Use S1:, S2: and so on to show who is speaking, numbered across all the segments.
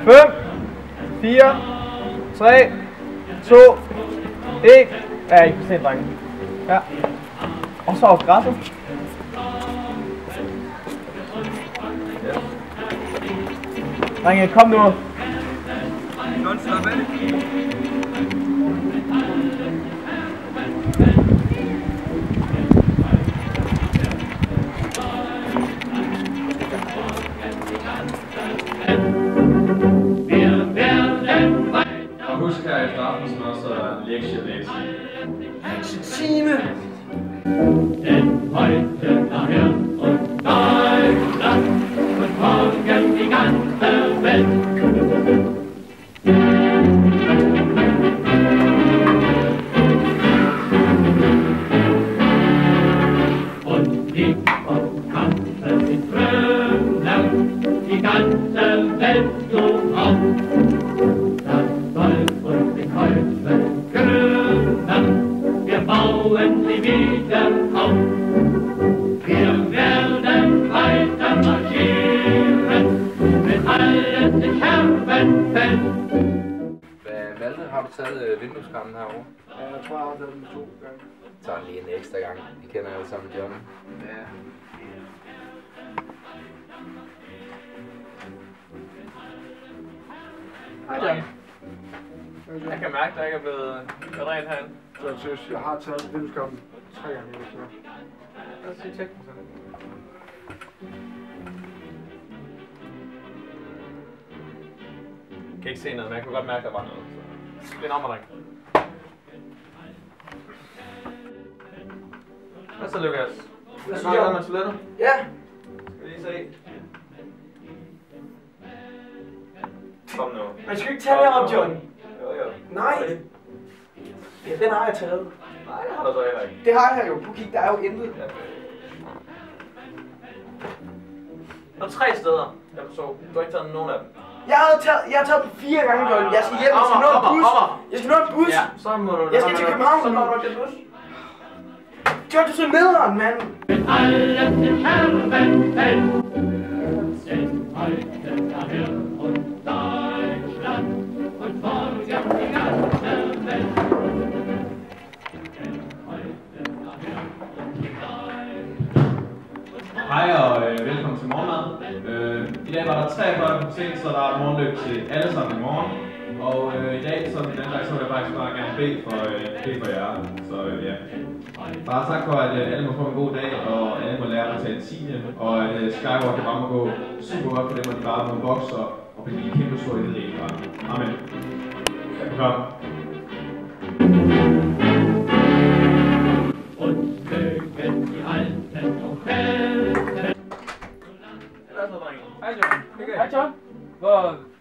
S1: 5, 4, 3, 2, 1. Ja, I kan se, drenge. Ja. Og så over græsset. Ja. Drenge, kom nu.
S2: Godt, slap af.
S3: Og husk her efter aftenen også lektielæsning.
S2: Lektietime!
S4: Denn heute nachher und Deutschland und morgen die ganze Welt. Und die Kampfe in Grönland, die ganze Welt so auf. Das Volk und den Teufel Grönland, wir bauen sie wieder auf. Wir werden weiter marschieren, wenn alles in Scherben fällt.
S3: Malte, har du taget vindueskarmen herovre?
S1: Ja, jeg tror, jeg har taget den 2 gange.
S3: Så lige en ekstra gang. Vi kender alle sammen John.
S1: Ja. Hej, John. Jeg kan mærke, at der ikke er blevet rent herinde.
S5: Så jeg synes, jeg har taget vindueskarmen 3 gange eller sådan noget.
S1: Lad os lige tjekke den så. Jeg kan ikke se noget, men jeg kunne godt mærke, at der var noget. Så det er en omring. Hvad så, Lukas? Hvad så, John? Med toilettet?
S2: Ja!
S1: Skal vi lige se. Kom nu.
S2: Man skal ikke tage det op, John.
S1: Jo.
S2: Nej! Ja, den har jeg taget.
S1: Nej, det har du så heller ikke.
S2: Det har jeg jo. Prøv at kigge, der er jo intet.
S1: Ja. Der er 3 steder, jeg så. Du har ikke taget nogen af dem.
S2: Jeg har taget dem 4 gange, John. Jeg skal hjem, jeg skal nå en bus. Jeg skal nå en bus.
S1: Ja, så må du...
S2: Jeg skal til København.
S1: Så når du ikke en bus.
S2: John, du er så nederen, mand.
S4: Wenn alles in Scherben fällt, denn heute nachher und Deutschland und morgen die ganze Welt. Denn heute nachher und Deutschland.
S3: Hej og velkommen til morgenmad. I dag var der 43 på ting, så der er morgenløb til alle sammen i morgen. Og i dag, så den dag, så vil jeg faktisk bare gerne bede for jer. Så ja. Bare tak for, at alle må få en god dag, og alle må lære at tage 10. Og at Skywalker bare må gå super godt for dem, og de bare må vokse og blive kæmpe store i det. Amen. Velkommen.
S4: Und mögen die Alten noch helfen.
S1: Hvad så, drenge?
S6: Hej John. Hej John.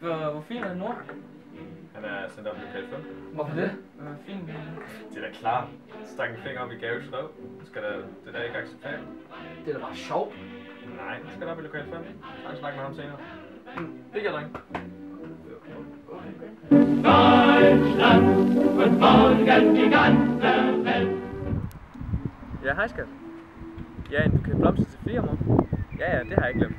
S6: Hvor fin er Nord?
S1: Han er sendt op i lokal 5.
S6: Hvorfor det? Hvor fin?
S1: Det er da klart. Stak en finger op i Gaves røv. Det er da ikke acceptabelt.
S6: Det er da bare sjovt.
S1: Nej, nu skal der op i lokal 5. Jeg kan snakke med ham senere. Det gør drenge.
S4: Deutschland und morgen die ganze Welt.
S1: Ja, hej skat. Ja, en buket blomster til 4 mor. Ja, det har jeg ikke glemt.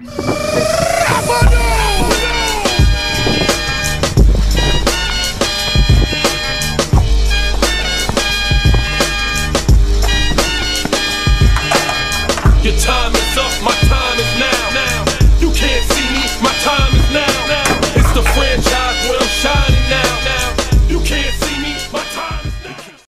S7: Your time is up, my